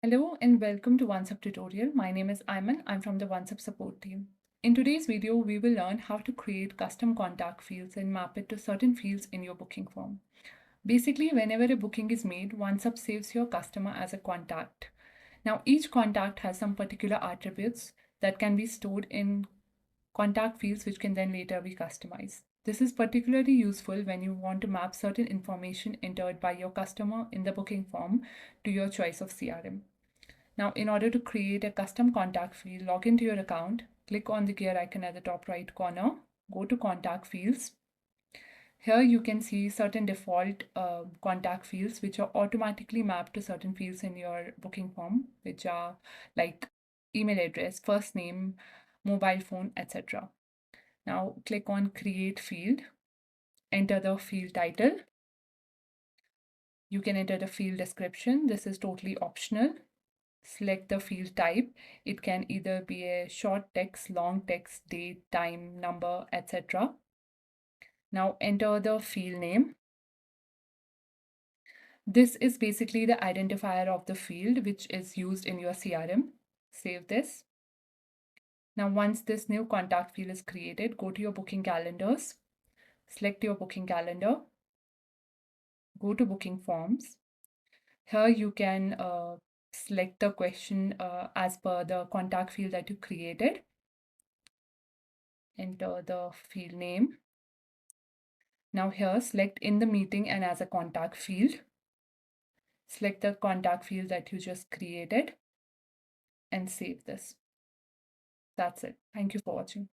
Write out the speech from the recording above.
Hello and welcome to OnceHub tutorial. My name is Ayman. I'm from the OnceHub support team. In today's video, we will learn how to create custom contact fields and map it to certain fields in your booking form. Basically, whenever a booking is made, OnceHub saves your customer as a contact. Now, each contact has some particular attributes that can be stored in contact fields, which can then later be customized. This is particularly useful when you want to map certain information entered by your customer in the booking form to your choice of CRM. Now, in order to create a custom contact field, log into your account, click on the gear icon at the top right corner, go to contact fields. Here you can see certain default contact fields which are automatically mapped to certain fields in your booking form, which are like email address, first name, mobile phone, etc. Now click on create field, enter the field title. You can enter the field description. This is totally optional. Select the field type. It can either be a short text, long text, date, time, number, etc. Now enter the field name. This is basically the identifier of the field which is used in your CRM. Save this. Now once this new contact field is created, go to your booking calendars, select your booking calendar, go to booking forms. Here you can select the question as per the contact field that you created. Enter the field name. Now here, select in the meeting and as a contact field. Select the contact field that you just created and save this. That's it. Thank you for watching.